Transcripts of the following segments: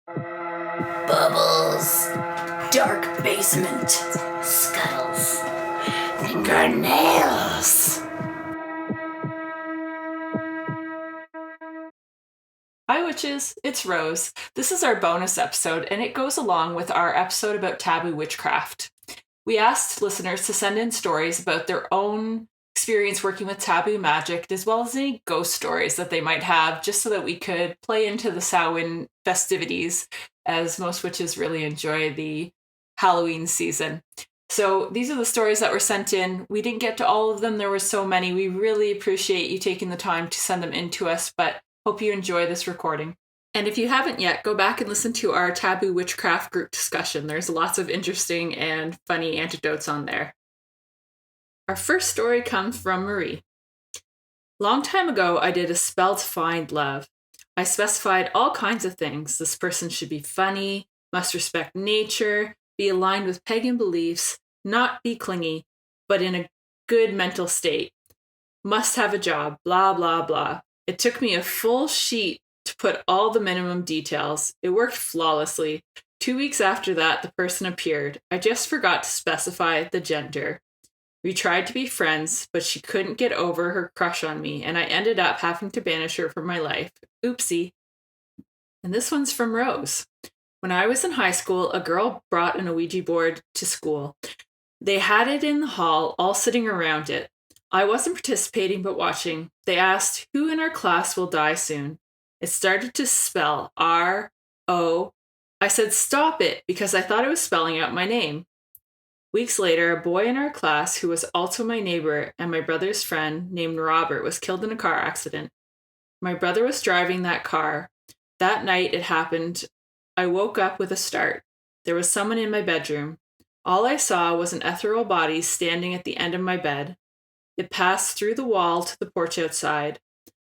Bubbles, dark basement, scuttles, fingernails. Hi, witches. It's Rose. This is our bonus episode, and it goes along with our episode about taboo witchcraft. We asked listeners to send in stories about their own experience working with taboo magic, as well as any ghost stories that they might have, just so that we could play into the Samhain festivities, as most witches really enjoy the Halloween season. So these are the stories that were sent in. We didn't get to all of them. There were so many. We really appreciate you taking the time to send them in to us, but hope you enjoy this recording. And if you haven't yet, go back and listen to our taboo witchcraft group discussion. There's lots of interesting and funny anecdotes on there. Our first story comes from Marie. Long time ago, I did a spell to find love. I specified all kinds of things. This person should be funny, must respect nature, be aligned with pagan beliefs, not be clingy, but in a good mental state. Must have a job, blah, blah, blah. It took me a full sheet to put all the minimum details. It worked flawlessly. 2 weeks after that, the person appeared. I just forgot to specify the gender. We tried to be friends, but she couldn't get over her crush on me, and I ended up having to banish her from my life. Oopsie. And this one's from Rose. When I was in high school, a girl brought an Ouija board to school. They had it in the hall, all sitting around it. I wasn't participating, but watching. They asked, who in our class will die soon? It started to spell R-O. I said, stop it, because I thought it was spelling out my name. Weeks later, a boy in our class who was also my neighbor and my brother's friend named Robert was killed in a car accident. My brother was driving that car. That night it happened. I woke up with a start. There was someone in my bedroom. All I saw was an ethereal body standing at the end of my bed. It passed through the wall to the porch outside.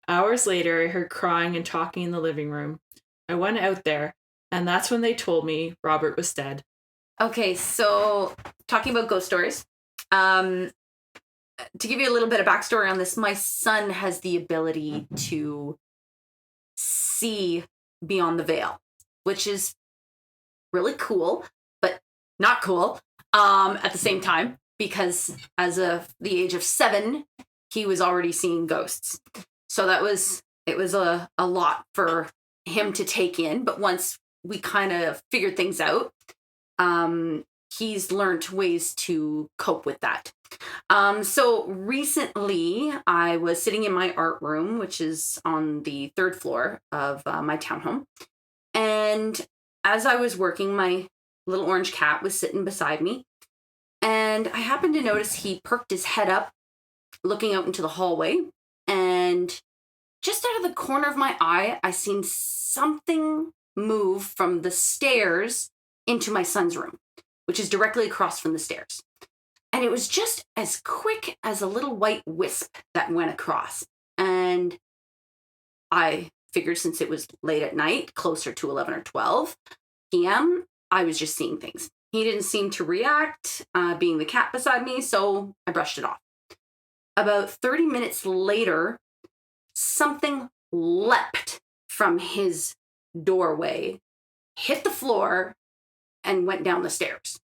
Hours later, I heard crying and talking in the living room. I went out there, and that's when they told me Robert was dead. Okay, so talking about ghost stories. To give you a little bit of backstory on this, my son has the ability to see beyond the veil, which is really cool, but not cool at the same time, because as of the age of 7, he was already seeing ghosts. So it was a lot for him to take in. But once we kind of figured things out, he's learned ways to cope with that. So recently I was sitting in my art room, which is on the 3rd floor of my townhome. And as I was working, my little orange cat was sitting beside me. And I happened to notice he perked his head up, looking out into the hallway. And just out of the corner of my eye, I seen something move from the stairs into my son's room, which is directly across from the stairs. And it was just as quick as a little white wisp that went across. And I figured, since it was late at night, closer to 11 or 12 p.m., I was just seeing things. He didn't seem to react, being the cat beside me, so I brushed it off. About 30 minutes later, something leapt from his doorway, hit the floor, and went down the stairs.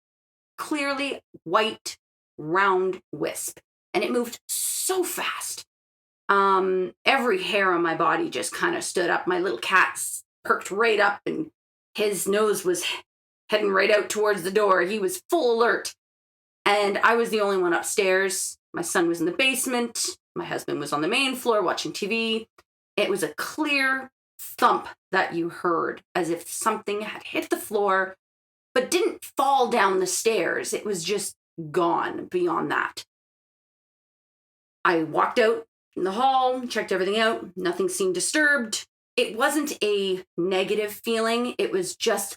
Clearly white, round wisp. And it moved so fast. Every hair on my body just kind of stood up. My little cat perked right up, and his nose was heading right out towards the door. He was full alert. And I was the only one upstairs. My son was in the basement. My husband was on the main floor watching TV. It was a clear thump that you heard, as if something had hit the floor, but didn't fall down the stairs. It was just gone beyond that. I walked out in the hall, checked everything out. Nothing seemed disturbed. It wasn't a negative feeling. It was just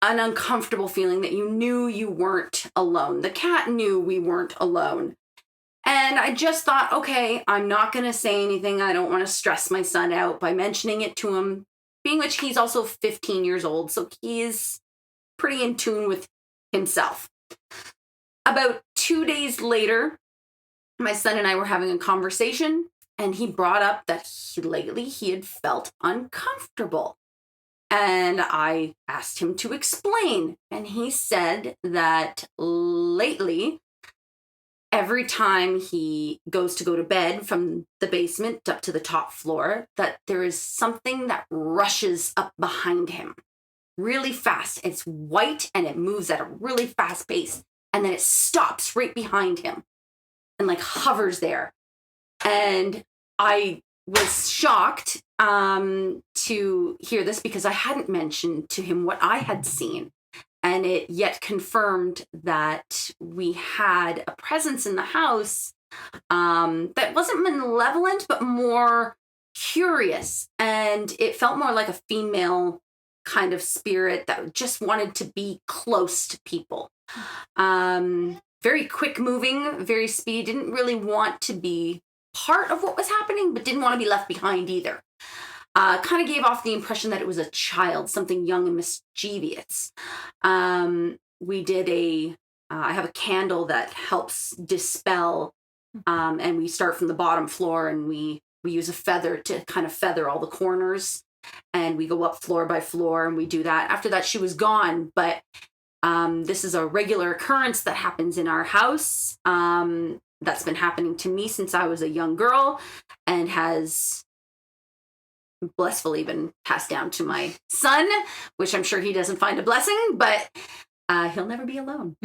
an uncomfortable feeling that you knew you weren't alone. The cat knew we weren't alone. And I just thought, okay, I'm not going to say anything. I don't want to stress my son out by mentioning it to him, being which he's also 15 years old, so he is pretty in tune with himself. About 2 days later, my son and I were having a conversation, and he brought up that lately he had felt uncomfortable. And I asked him to explain. And he said that lately, every time he goes to go to bed from the basement up to the top floor, that there is something that rushes up behind him really fast. It's white and it moves at a really fast pace. And then it stops right behind him and like hovers there. And I was shocked to hear this because I hadn't mentioned to him what I had seen. And it yet confirmed that we had a presence in the house that wasn't malevolent, but more curious. And it felt more like a female kind of spirit that just wanted to be close to people. Very quick moving, very speedy, didn't really want to be part of what was happening, but didn't want to be left behind either. Kind of gave off the impression that it was a child, something young and mischievous. We did I have a candle that helps dispel, and we start from the bottom floor, and we use a feather to kind of feather all the corners, and we go up floor by floor, and we do that. After that, she was gone, but this is a regular occurrence that happens in our house. That's been happening to me since I was a young girl, and has blissfully been passed down to my son, which I'm sure he doesn't find a blessing, but he'll never be alone.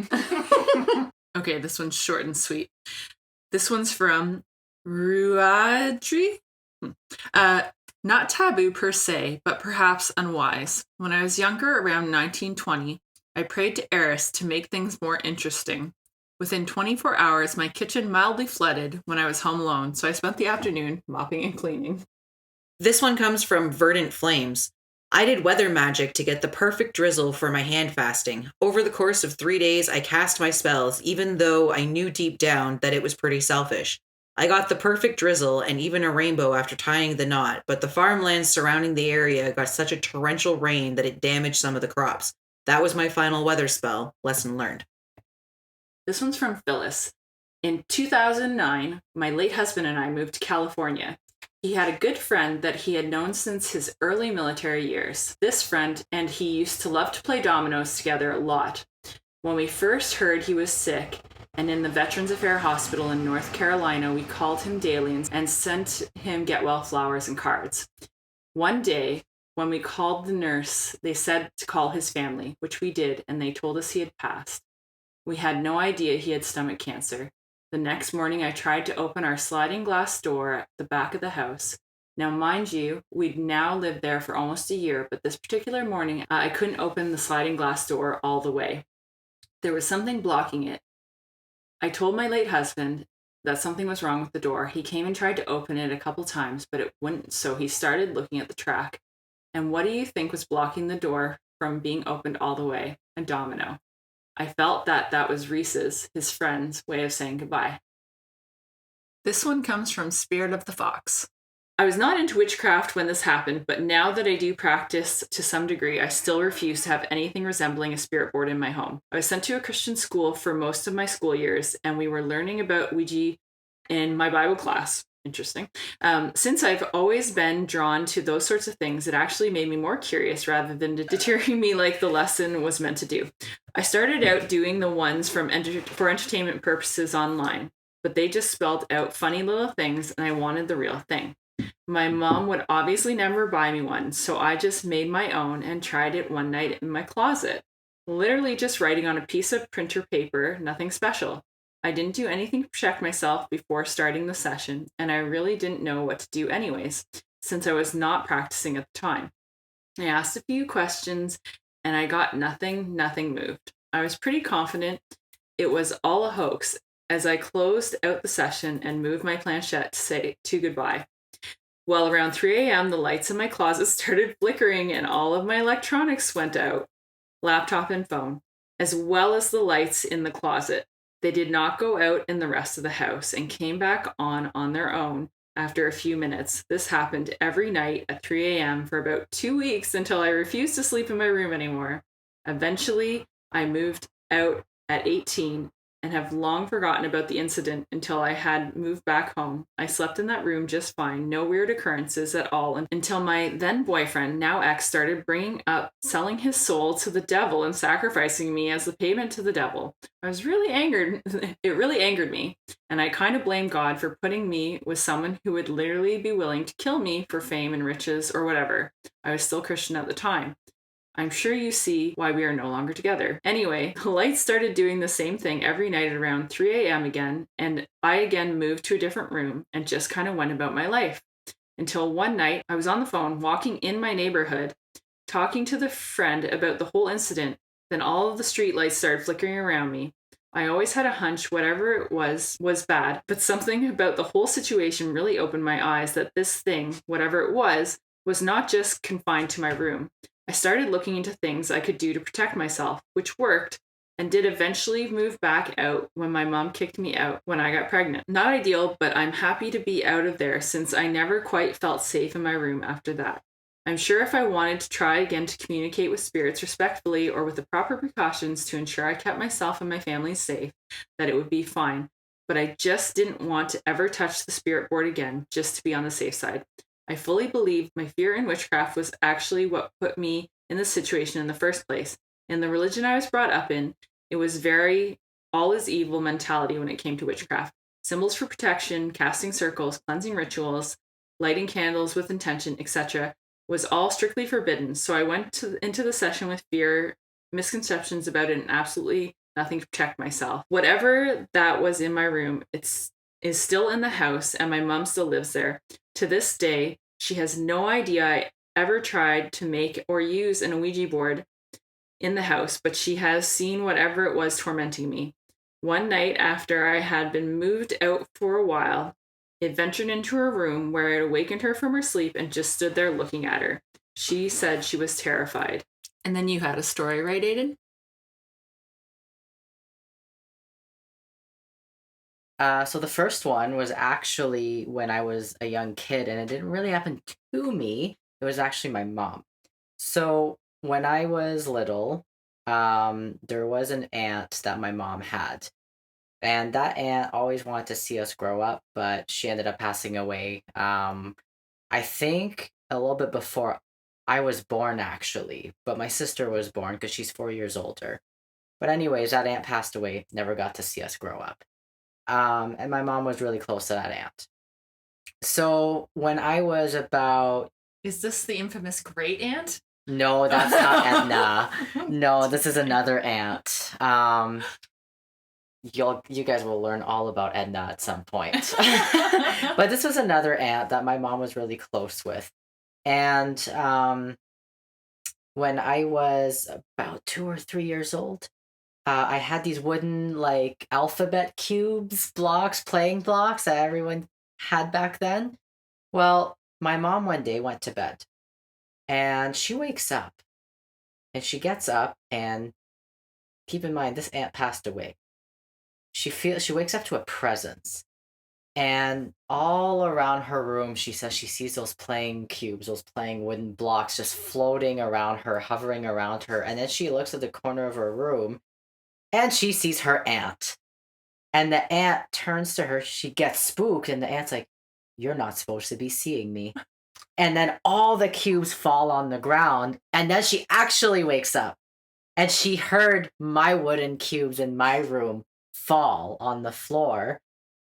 Okay, this one's short and sweet. This one's from Ruadri. Not taboo per se, but perhaps unwise. When I was younger, around 1920, I prayed to Eris to make things more interesting. Within 24 hours, my kitchen mildly flooded when I was home alone, so I spent the afternoon mopping and cleaning. This one comes from Verdant Flames. I did weather magic to get the perfect drizzle for my hand fasting. Over the course of 3 days, I cast my spells, even though I knew deep down that it was pretty selfish. I got the perfect drizzle and even a rainbow after tying the knot, but the farmlands surrounding the area got such a torrential rain that it damaged some of the crops. That was my final weather spell. Lesson learned. This one's from Phyllis. In 2009, my late husband and I moved to California. He had a good friend that he had known since his early military years. This friend and he used to love to play dominoes together a lot. When we first heard he was sick and in the Veterans Affairs Hospital in North Carolina, we called him daily and sent him get well flowers and cards. One day, when we called the nurse, they said to call his family, which we did, and they told us he had passed. We had no idea he had stomach cancer. The next morning, I tried to open our sliding glass door at the back of the house. Now, mind you, we'd now lived there for almost a year, but this particular morning, I couldn't open the sliding glass door all the way. There was something blocking it. I told my late husband that something was wrong with the door. He came and tried to open it a couple times, but it wouldn't, so he started looking at the track. And what do you think was blocking the door from being opened all the way? A domino. I felt that was Reese's, his friend's, way of saying goodbye. This one comes from Spirit of the Fox. I was not into witchcraft when this happened, but now that I do practice to some degree, I still refuse to have anything resembling a spirit board in my home. I was sent to a Christian school for most of my school years, and we were learning about Ouija in my Bible class. Interesting. Since I've always been drawn to those sorts of things, it actually made me more curious rather than deterring me like the lesson was meant to do. I started out doing the ones for entertainment purposes online, but they just spelled out funny little things, and I wanted the real thing. My mom would obviously never buy me one, so I just made my own and tried it one night in my closet. Literally just writing on a piece of printer paper, nothing special. I didn't do anything to protect myself before starting the session, and I really didn't know what to do anyways, since I was not practicing at the time. I asked a few questions, and I got nothing moved. I was pretty confident it was all a hoax as I closed out the session and moved my planchette to say goodbye. Well, around 3 a.m., the lights in my closet started flickering and all of my electronics went out, laptop and phone, as well as the lights in the closet. They did not go out in the rest of the house and came back on their own after a few minutes. This happened every night at 3 a.m. for about 2 weeks until I refused to sleep in my room anymore. Eventually, I moved out at 18 and have long forgotten about the incident until I had moved back home. I slept in that room just fine, no weird occurrences at all, until my then boyfriend, now ex, started bringing up selling his soul to the devil and sacrificing me as the payment to the devil. I was really angered. It really angered me, and I kind of blamed God for putting me with someone who would literally be willing to kill me for fame and riches or whatever. I was still Christian at the time. I'm sure you see why we are no longer together. Anyway, the lights started doing the same thing every night at around 3 a.m. again, and I again moved to a different room and just kind of went about my life. Until one night, I was on the phone walking in my neighborhood, talking to the friend about the whole incident. Then all of the street lights started flickering around me. I always had a hunch whatever it was bad, but something about the whole situation really opened my eyes that this thing, whatever it was not just confined to my room. I started looking into things I could do to protect myself, which worked, and did eventually move back out when my mom kicked me out when I got pregnant. Not ideal, but I'm happy to be out of there since I never quite felt safe in my room after that. I'm sure if I wanted to try again to communicate with spirits respectfully or with the proper precautions to ensure I kept myself and my family safe, that it would be fine. But I just didn't want to ever touch the spirit board again, just to be on the safe side. I fully believed my fear in witchcraft was actually what put me in this situation in the first place. In the religion I was brought up in, it was very all is evil mentality when it came to witchcraft. Symbols for protection, casting circles, cleansing rituals, lighting candles with intention, etc. was all strictly forbidden. So I went into the session with fear, misconceptions about it, and absolutely nothing to protect myself. Whatever that was in my room, is still in the house, and my mom still lives there. To this day, she has no idea I ever tried to make or use an Ouija board in the house, but she has seen whatever it was tormenting me. One night after I had been moved out for a while, it ventured into her room where it awakened her from her sleep and just stood there looking at her. She said she was terrified. And then you had a story, right, Aiden? So the first one was actually when I was a young kid, and it didn't really happen to me. It was actually my mom. So when I was little, there was an aunt that my mom had. And that aunt always wanted to see us grow up, but she ended up passing away. I think a little bit before I was born, actually. But my sister was born because she's 4 years older. But anyways, that aunt passed away, never got to see us grow up. And my mom was really close to that aunt. So when I was about... Is this the infamous great aunt? No, that's not Edna. No, this is another aunt. You guys will learn all about Edna at some point. But this was another aunt that my mom was really close with. And when I was about 2 or 3 years old, I had these wooden, like, alphabet cubes, playing blocks that everyone had back then. Well, my mom one day went to bed, and she wakes up, and she gets up, and keep in mind, this aunt passed away. She wakes up to a presence, and all around her room, she says she sees those playing cubes, those playing wooden blocks just floating around her, hovering around her, and then she looks at the corner of her room, and she sees her aunt. And the aunt turns to her. She gets spooked. And the aunt's like, "You're not supposed to be seeing me." And then all the cubes fall on the ground. And then she actually wakes up. And she heard my wooden cubes in my room fall on the floor.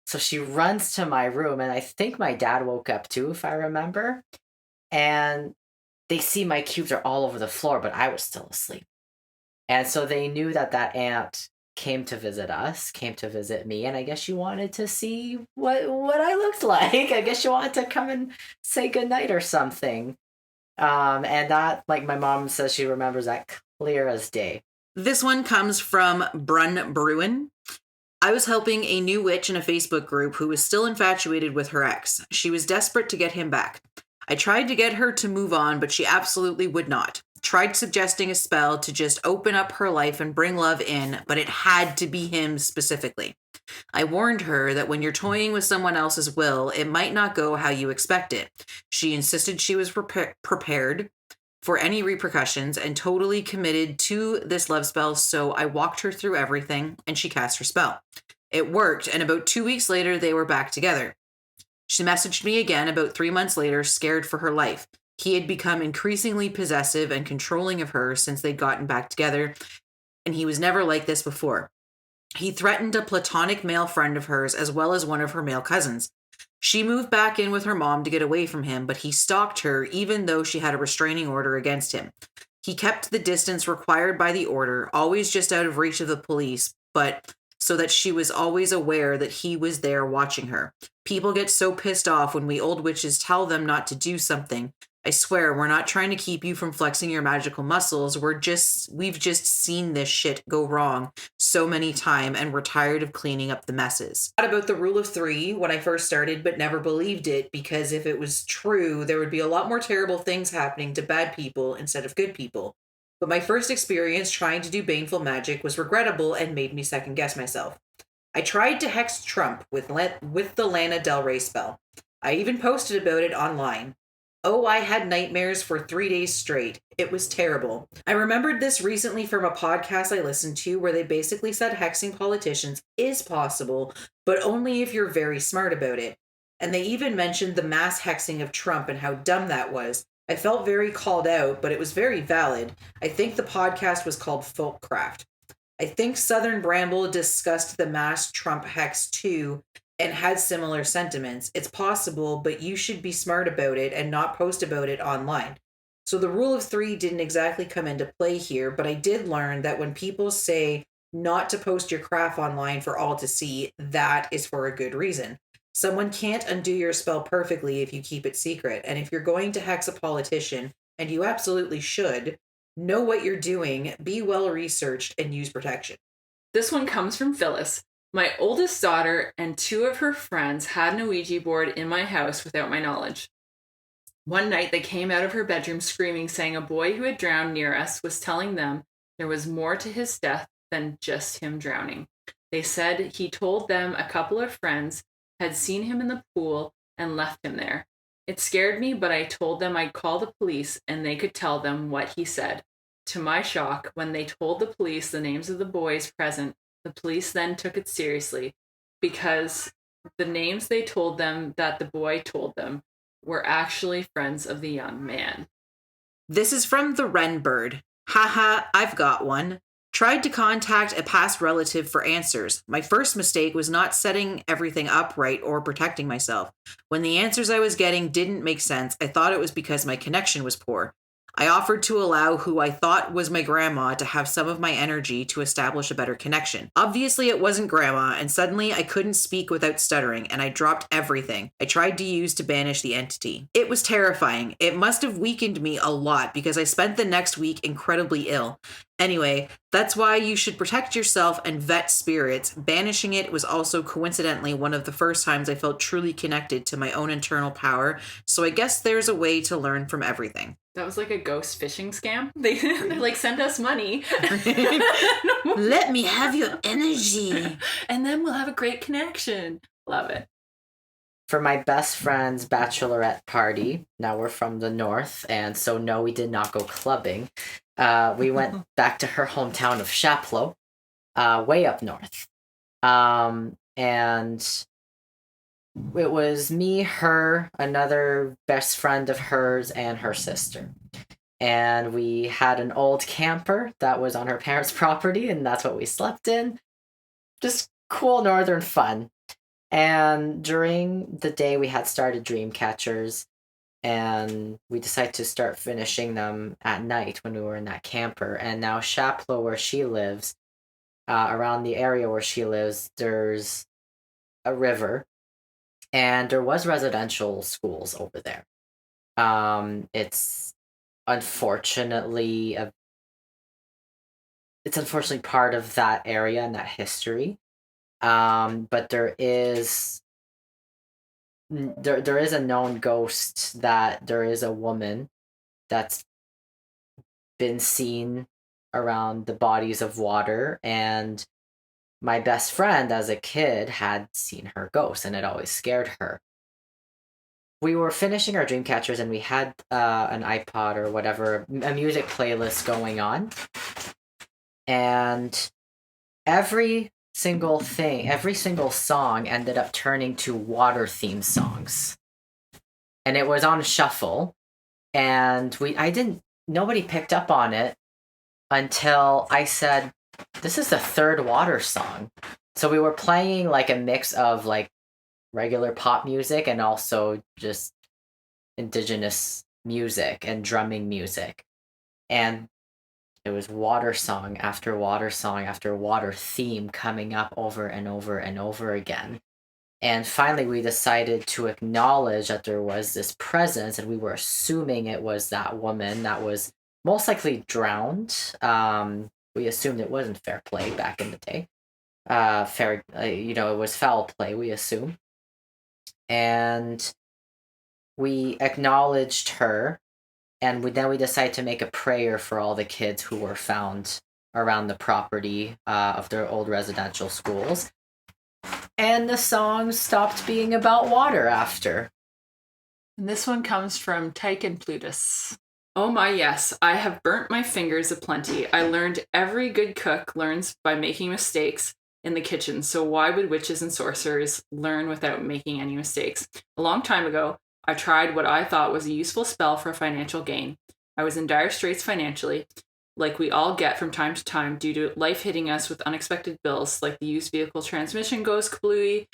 So she runs to my room. And I think my dad woke up too, if I remember. And they see my cubes are all over the floor, but I was still asleep. And so they knew that aunt came to visit us, came to visit me, and I guess she wanted to see what I looked like. I guess she wanted to come and say goodnight or something. And that, like my mom says, she remembers that clear as day. This one comes from Brun Bruin. I was helping a new witch in a Facebook group who was still infatuated with her ex. She was desperate to get him back. I tried to get her to move on, but she absolutely would not. Tried suggesting a spell to just open up her life and bring love in, but it had to be him specifically. I warned her that when you're toying with someone else's will, it might not go how you expect it. She insisted she was prepared. for any repercussions and totally committed to this love spell, so I walked her through everything and she cast her spell. It worked, and about 2 weeks later, they were back together. She messaged me again about 3 months later, scared for her life. He had become increasingly possessive and controlling of her since they'd gotten back together, and he was never like this before. He threatened a platonic male friend of hers as well as one of her male cousins. She moved back in with her mom to get away from him, but he stalked her even though she had a restraining order against him. He kept the distance required by the order, always just out of reach of the police, but so that she was always aware that he was there watching her. People get so pissed off when we old witches tell them not to do something. I swear, we're not trying to keep you from flexing your magical muscles. We've just seen this shit go wrong so many times, and we're tired of cleaning up the messes. I thought about the rule of 3 when I first started, but never believed it, because if it was true, there would be a lot more terrible things happening to bad people instead of good people. But my first experience trying to do baneful magic was regrettable and made me second guess myself. I tried to hex Trump with the Lana Del Rey spell. I even posted about it online. Oh, I had nightmares for 3 days straight. It was terrible. I remembered this recently from a podcast I listened to where they basically said hexing politicians is possible, but only if you're very smart about it. And they even mentioned the mass hexing of Trump and how dumb that was. I felt very called out, but it was very valid. I think the podcast was called Folkcraft. I think Southern Bramble discussed the mass Trump hex too, and had similar sentiments. It's possible, but you should be smart about it and not post about it online. So the rule of 3 didn't exactly come into play here, but I did learn that when people say not to post your craft online for all to see, that is for a good reason. Someone can't undo your spell perfectly if you keep it secret, and if you're going to hex a politician, and you absolutely should, know what you're doing, be well researched, and use protection. This one comes from Phyllis. My oldest daughter and 2 of her friends had an Ouija board in my house without my knowledge. One night they came out of her bedroom screaming, saying a boy who had drowned near us was telling them there was more to his death than just him drowning. They said he told them a couple of friends had seen him in the pool and left him there. It scared me, but I told them I'd call the police and they could tell them what he said. To my shock, when they told the police the names of the boys present, the police then took it seriously because the names they told them that the boy told them were actually friends of the young man. This is from the Wren Bird. Haha, I've got one. Tried to contact a past relative for answers. My first mistake was not setting everything up right or protecting myself. When the answers I was getting didn't make sense, I thought it was because my connection was poor. I offered to allow who I thought was my grandma to have some of my energy to establish a better connection. Obviously, it wasn't grandma, and suddenly I couldn't speak without stuttering, and I dropped everything I tried to use to banish the entity. It was terrifying. It must have weakened me a lot because I spent the next week incredibly ill. Anyway, that's why you should protect yourself and vet spirits. Banishing it was also coincidentally one of the first times I felt truly connected to my own internal power, so I guess there's a way to learn from everything. That was like a ghost phishing scam. They're like, send us money. Let me have your energy. And then we'll have a great connection. Love it. For my best friend's bachelorette party, now we're from the north, and so no, we did not go clubbing. We went back to her hometown of Chapleau, way up north. And it was me, her, another best friend of hers, and her sister. And we had an old camper that was on her parents' property, and that's what we slept in. Just cool northern fun. And during the day, we had started dream catchers, and we decided to start finishing them at night when we were in that camper. And now Chapleau, where she lives, around the area where she lives, there's a river, and there was residential schools over there. It's unfortunately part of that area and that history. But there is a known ghost that there is a woman that's been seen around the bodies of water, and my best friend as a kid had seen her ghost, and it always scared her. we were finishing our dream catchers and we had an iPod or whatever, a music playlist going on. And every single song ended up turning to water theme songs. And it was on shuffle. And nobody picked up on it until I said, this is the third water song. So we were playing like a mix of like regular pop music and also just indigenous music and drumming music. And it was water song after water song after water theme coming up over and over and over again. And finally, we decided to acknowledge that there was this presence, and we were assuming it was that woman that was most likely drowned. We assumed it wasn't fair play back in the day. It was foul play, we assume. And we acknowledged her, and then we decided to make a prayer for all the kids who were found around the property of their old residential schools. And the song stopped being about water after. And this one comes from Tyke and Plutus. Oh my yes, I have burnt my fingers aplenty. I learned every good cook learns by making mistakes in the kitchen, so why would witches and sorcerers learn without making any mistakes? A long time ago, I tried what I thought was a useful spell for financial gain. I was in dire straits financially, like we all get from time to time due to life hitting us with unexpected bills, like the used vehicle transmission goes kablooey,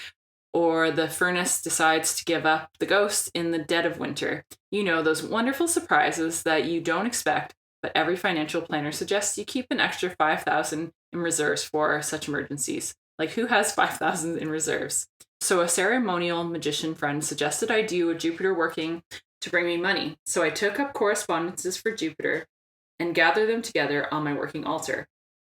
or the furnace decides to give up the ghost in the dead of winter. You know, those wonderful surprises that you don't expect, but every financial planner suggests you keep an extra $5,000 in reserves for such emergencies. Like, who has $5,000 in reserves? So a ceremonial magician friend suggested I do a Jupiter working to bring me money. So I took up correspondences for Jupiter and gather them together on my working altar.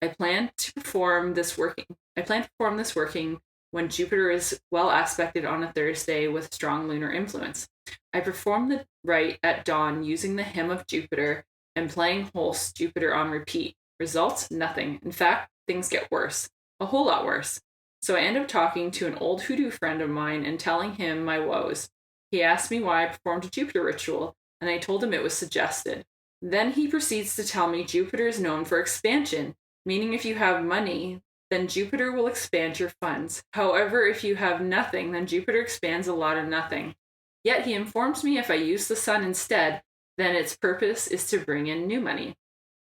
I plan to perform this working when Jupiter is well aspected on a Thursday with strong lunar influence. I perform the rite at dawn using the hymn of Jupiter and playing Holst's Jupiter on repeat. Results? Nothing. In fact, things get worse. A whole lot worse. So I end up talking to an old hoodoo friend of mine and telling him my woes. He asked me why I performed a Jupiter ritual, and I told him it was suggested. Then he proceeds to tell me Jupiter is known for expansion, meaning if you have money, then Jupiter will expand your funds. However, if you have nothing, then Jupiter expands a lot of nothing. Yet he informs me if I use the sun instead, then its purpose is to bring in new money.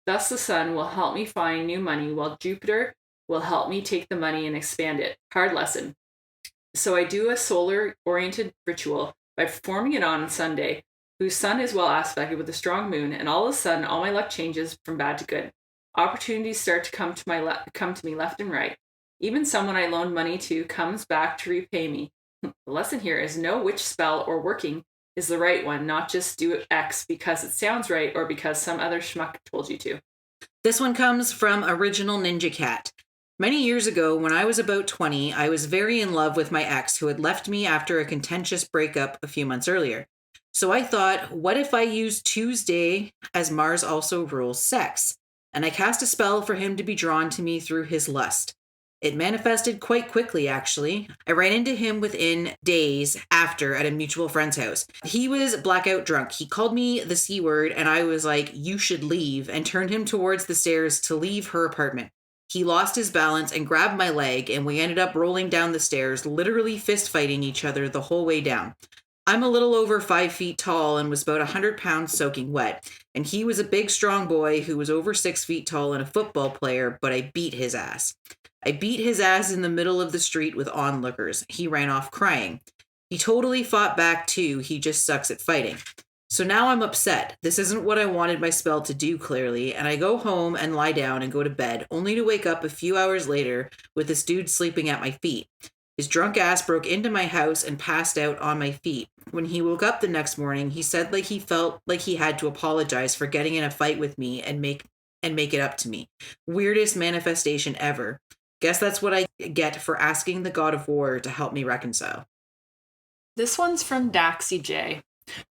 Thus the sun will help me find new money, while Jupiter will help me take the money and expand it. Hard lesson. So I do a solar-oriented ritual by performing it on Sunday, whose sun is well aspected with a strong moon, and all of a sudden, all my luck changes from bad to good. Opportunities start to come to me left and right. Even someone I loaned money to comes back to repay me. The lesson here is no witch spell or working is the right one, not just do X because it sounds right or because some other schmuck told you to. This one comes from Original Ninja Cat. Many years ago, when I was about 20, I was very in love with my ex who had left me after a contentious breakup a few months earlier. So I thought, what if I use Tuesday as Mars also rules sex? And I cast a spell for him to be drawn to me through his lust. It manifested quite quickly, actually. I ran into him within days after at a mutual friend's house. He was blackout drunk. He called me the C word, and I was like, you should leave, and turned him towards the stairs to leave her apartment. He lost his balance and grabbed my leg, and we ended up rolling down the stairs, literally fist fighting each other the whole way down. I'm a little over 5 feet tall and was about 100 pounds soaking wet, and he was a big, strong boy who was over 6 feet tall and a football player, but I beat his ass. I beat his ass in the middle of the street with onlookers. He ran off crying. He totally fought back too, he just sucks at fighting. So now I'm upset. This isn't what I wanted my spell to do, clearly, and I go home and lie down and go to bed, only to wake up a few hours later with this dude sleeping at my feet. His drunk ass broke into my house and passed out on my feet. When he woke up the next morning, he said like he felt like he had to apologize for getting in a fight with me and make it up to me. Weirdest manifestation ever. Guess that's what I get for asking the god of war to help me reconcile. This one's from Daxy J.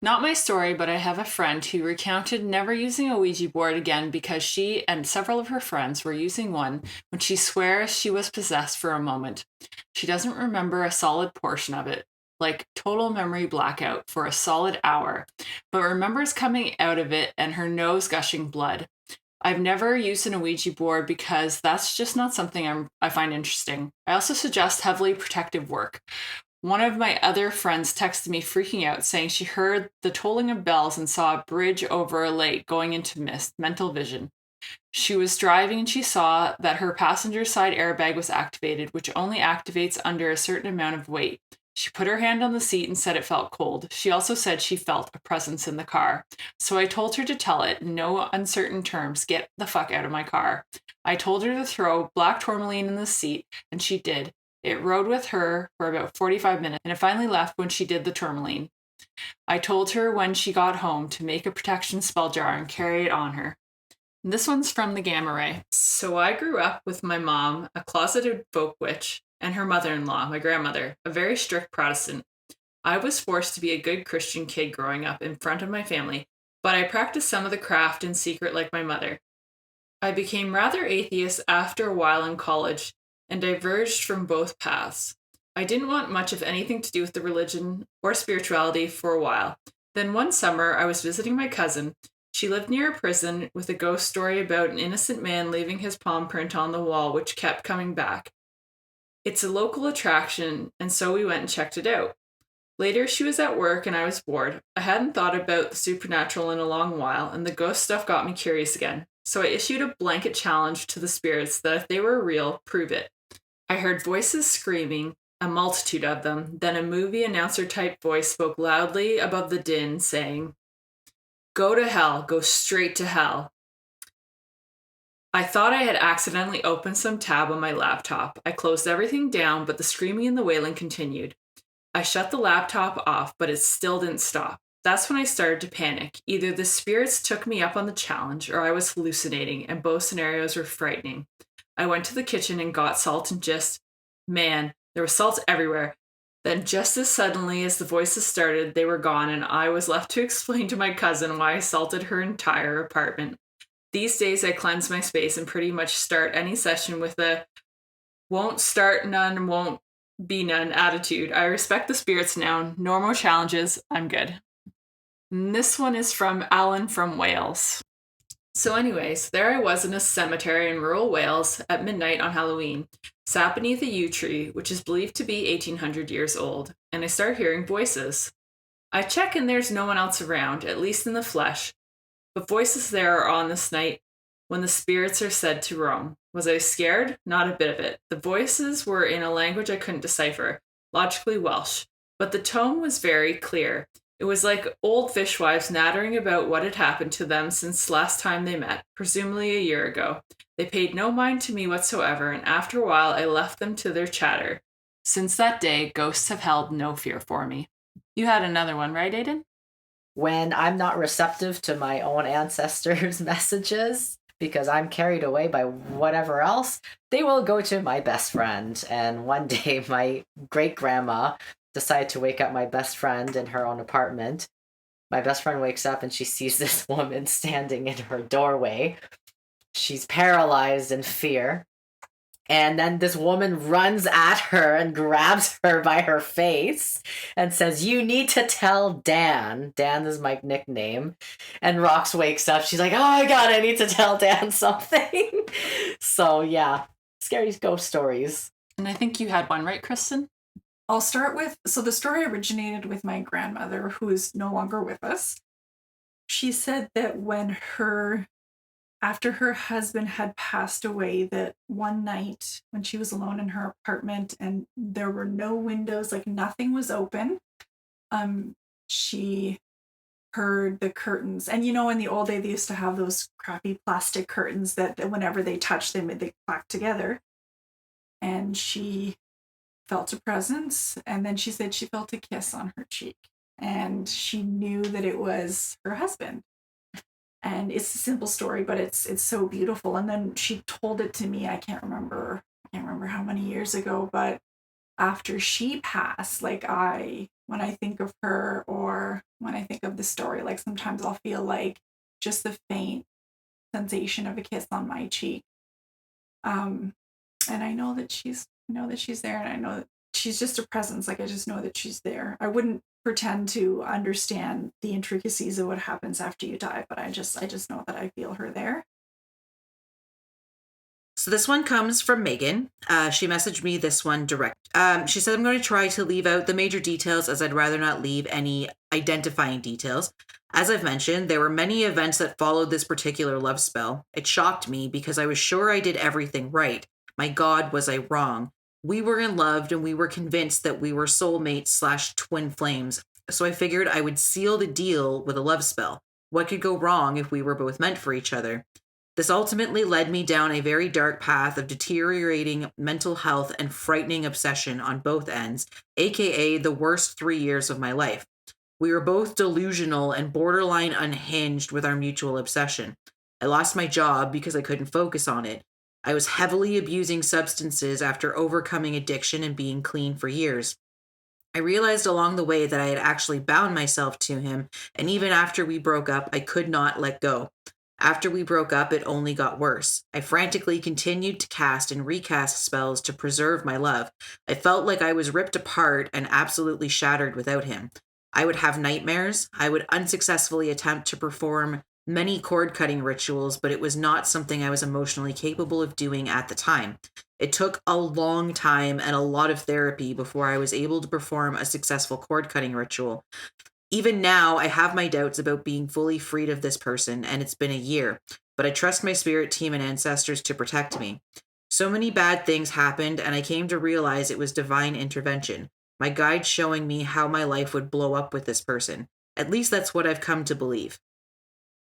Not my story, but I have a friend who recounted never using a Ouija board again because she and several of her friends were using one when she swears she was possessed for a moment. She doesn't remember a solid portion of it. like total memory blackout for a solid hour, but remembers coming out of it and her nose gushing blood. I've never used an Ouija board because that's just not something I find interesting. I also suggest heavily protective work. One of my other friends texted me freaking out, saying she heard the tolling of bells and saw a bridge over a lake going into mist, mental vision. She was driving and she saw that her passenger side airbag was activated, which only activates under a certain amount of weight. She put her hand on the seat and said it felt cold. She also said she felt a presence in the car. So I told her to tell it, in no uncertain terms, get the fuck out of my car. I told her to throw black tourmaline in the seat, and she did. It rode with her for about 45 minutes, and it finally left when she did the tourmaline. I told her when she got home to make a protection spell jar and carry it on her. This one's from the Gamma Ray. So I grew up with my mom, a closeted folk witch, and her mother-in-law, my grandmother, a very strict Protestant. I was forced to be a good Christian kid growing up in front of my family, but I practiced some of the craft in secret like my mother. I became rather atheist after a while in college and diverged from both paths. I didn't want much of anything to do with the religion or spirituality for a while. Then one summer, I was visiting my cousin. She lived near a prison with a ghost story about an innocent man leaving his palm print on the wall, which kept coming back. It's a local attraction, and so we went and checked it out. Later, she was at work and I was bored. I hadn't thought about the supernatural in a long while, and the ghost stuff got me curious again. So I issued a blanket challenge to the spirits that if they were real, prove it. I heard voices screaming, a multitude of them. Then a movie announcer type voice spoke loudly above the din, saying, "Go to hell, go straight to hell." I thought I had accidentally opened some tab on my laptop. I closed everything down, but the screaming and the wailing continued. I shut the laptop off, but it still didn't stop. That's when I started to panic. Either the spirits took me up on the challenge, or I was hallucinating, and both scenarios were frightening. I went to the kitchen and got salt and man, there was salt everywhere. Then just as suddenly as the voices started, they were gone, and I was left to explain to my cousin why I salted her entire apartment. These days, I cleanse my space and pretty much start any session with a won't start none, won't be none attitude. I respect the spirits now. No more challenges. I'm good. And this one is from Alan from Wales. So anyways, there I was in a cemetery in rural Wales at midnight on Halloween, sat beneath a yew tree, which is believed to be 1800 years old, and I start hearing voices. I check and there's no one else around, at least in the flesh. But voices there are on this night when the spirits are said to roam. Was I scared? Not a bit of it. The voices were in a language I couldn't decipher, logically Welsh, but the tone was very clear. It was like old fishwives nattering about what had happened to them since last time they met, presumably a year ago. They paid no mind to me whatsoever, and after a while I left them to their chatter. Since that day, ghosts have held no fear for me. You had another one, right, Aiden? When I'm not receptive to my own ancestors' messages, because I'm carried away by whatever else, they will go to my best friend. And one day, my great-grandma decided to wake up my best friend in her own apartment. My best friend wakes up and she sees this woman standing in her doorway. She's paralyzed in fear. And then this woman runs at her and grabs her by her face and says, "You need to tell Dan." Dan is my nickname. And Rox wakes up. She's like, "Oh my God, I need to tell Dan something." So yeah, scary ghost stories. And I think you had one, right, Kristen? I'll start with, so the story originated with my grandmother, who is no longer with us. She said that after her husband had passed away, that one night when she was alone in her apartment and there were no windows, like nothing was open, she heard the curtains. And in the old day, they used to have those crappy plastic curtains that whenever they touched them, they clacked together. And she felt a presence, and then she said she felt a kiss on her cheek, and she knew that it was her husband. And it's a simple story, but it's so beautiful. And then she told it to me. I can't remember how many years ago, but after she passed, when I think of her or when I think of the story, like sometimes I'll feel like just the faint sensation of a kiss on my cheek. And I know that she's there, and I know that she's just a presence. Like, I just know that she's there. I wouldn't pretend to understand the intricacies of what happens after you die, but I just know that I feel her there. So this one comes from Megan. She messaged me this one direct. She said, I'm going to try to leave out the major details as I'd rather not leave any identifying details. As I've mentioned, there were many events that followed this particular love spell. It shocked me because I was sure I did everything right. My God, was I wrong? We were in love and we were convinced that we were soulmates / twin flames. So I figured I would seal the deal with a love spell. What could go wrong if we were both meant for each other? This ultimately led me down a very dark path of deteriorating mental health and frightening obsession on both ends, aka the worst 3 years of my life. We were both delusional and borderline unhinged with our mutual obsession. I lost my job because I couldn't focus on it. I was heavily abusing substances after overcoming addiction and being clean for years. I realized along the way that I had actually bound myself to him, and even after we broke up, I could not let go. After we broke up, it only got worse. I frantically continued to cast and recast spells to preserve my love. I felt like I was ripped apart and absolutely shattered without him. I would have nightmares. I would unsuccessfully attempt to perform many cord-cutting rituals, but it was not something I was emotionally capable of doing at the time. It took a long time and a lot of therapy before I was able to perform a successful cord-cutting ritual. Even now, I have my doubts about being fully freed of this person, and it's been a year, but I trust my spirit team and ancestors to protect me. So many bad things happened, and I came to realize it was divine intervention, my guide showing me how my life would blow up with this person. At least that's what I've come to believe.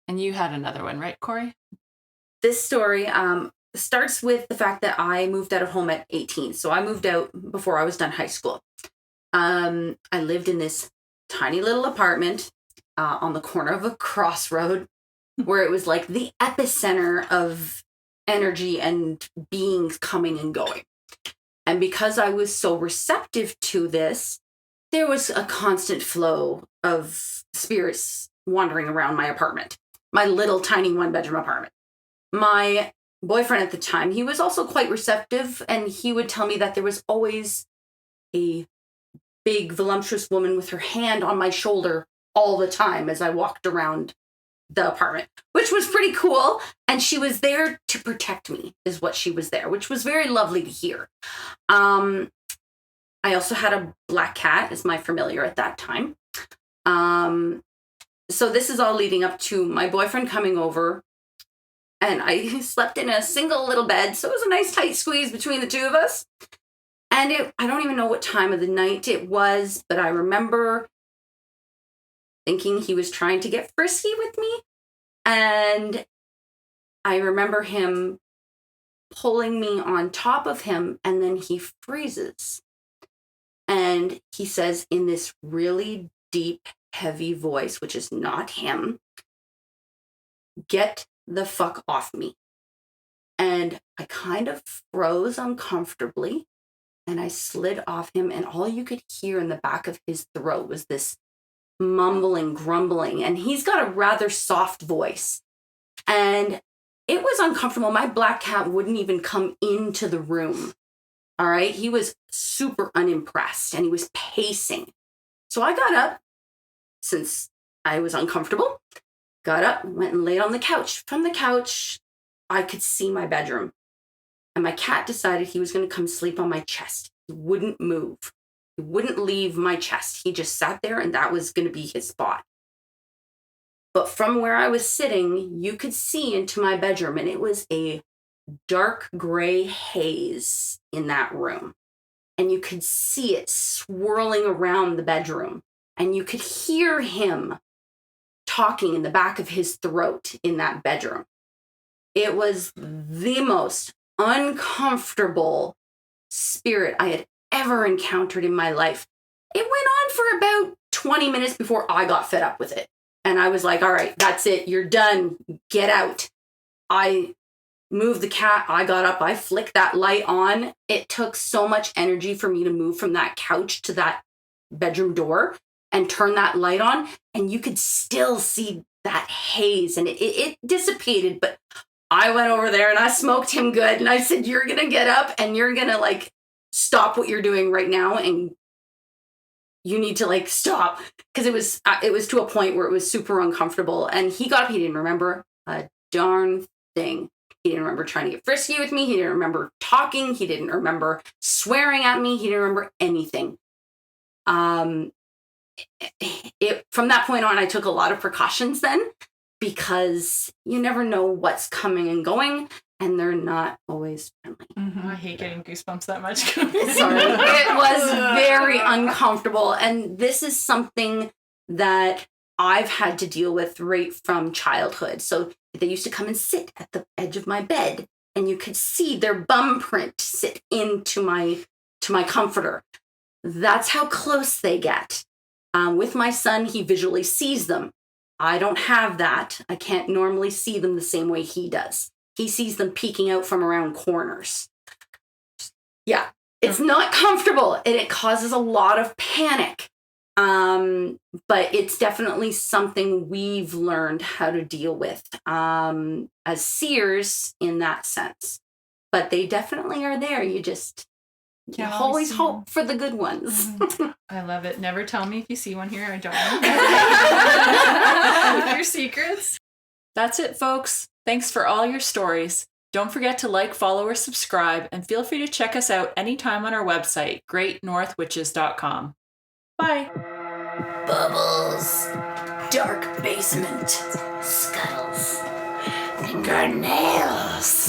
And you had another one, right, Corey? This story starts with the fact that I moved out of home at 18. So I moved out before I was done high school. I lived in this tiny little apartment on the corner of a crossroad where it was like the epicenter of energy and beings coming and going. And because I was so receptive to this, there was a constant flow of spirits wandering around my apartment, my little tiny 1-bedroom apartment. My boyfriend at the time, he was also quite receptive, and he would tell me that there was always a big, voluptuous woman with her hand on my shoulder all the time as I walked around the apartment, which was pretty cool. And she was there to protect me, is what she was there, which was very lovely to hear. I also had a black cat as my familiar at that time. So this is all leading up to my boyfriend coming over, and I slept in a single little bed. So it was a nice tight squeeze between the two of us. And I don't even know what time of the night it was, but I remember thinking he was trying to get frisky with me. And I remember him pulling me on top of him, and then he freezes. And he says in this really deep, heavy voice, which is not him, "Get the fuck off me." And I kind of froze uncomfortably, and I slid off him, and all you could hear in the back of his throat was this mumbling, grumbling, and he's got a rather soft voice. And it was uncomfortable. My black cat wouldn't even come into the room. All right. He was super unimpressed, and he was pacing. So I got up, since I was uncomfortable, got up, went and laid on the couch. From the couch, I could see my bedroom. And my cat decided he was going to come sleep on my chest. He wouldn't move. He wouldn't leave my chest. He just sat there, and that was going to be his spot. But from where I was sitting, you could see into my bedroom, and it was a dark gray haze in that room. And you could see it swirling around the bedroom. And you could hear him talking in the back of his throat in that bedroom. It was the most uncomfortable spirit I had ever encountered in my life. It went on for about 20 minutes before I got fed up with it. And I was like, all right, that's it. You're done. Get out. I moved the cat. I got up. I flicked that light on. It took so much energy for me to move from that couch to that bedroom door and turn that light on. And you could still see that haze, and it dissipated. But I went over there and I smoked him good. And I said, you're going to get up and you're going to stop what you're doing right now, and you need to like stop, because it was to a point where it was super uncomfortable. And he got up, he didn't remember a darn thing. He didn't remember trying to get frisky with me. He didn't remember talking. He didn't remember swearing at me. He didn't remember anything. From that point on, I took a lot of precautions then, because you never know what's coming and going, and they're not always friendly. I hate getting goosebumps that much. Sorry. It was very uncomfortable. And this is something that I've had to deal with right from childhood. So they used to come and sit at the edge of my bed, and you could see their bum print sit into my comforter. That's how close they get. With my son, he visually sees them. I don't have that. I can't normally see them the same way he does. He sees them peeking out from around corners. Yeah, it's not comfortable, and it causes a lot of panic. But it's definitely something we've learned how to deal with as seers in that sense. But they definitely are there. You just always hope for the good ones. I love it. Never tell me if you see one here. I don't know. Your secrets. That's it, folks. Thanks for all your stories. Don't forget to like, follow, or subscribe, and feel free to check us out anytime on our website, greatnorthwitches.com. Bye. Bubbles, dark basement, scuttles, fingernails.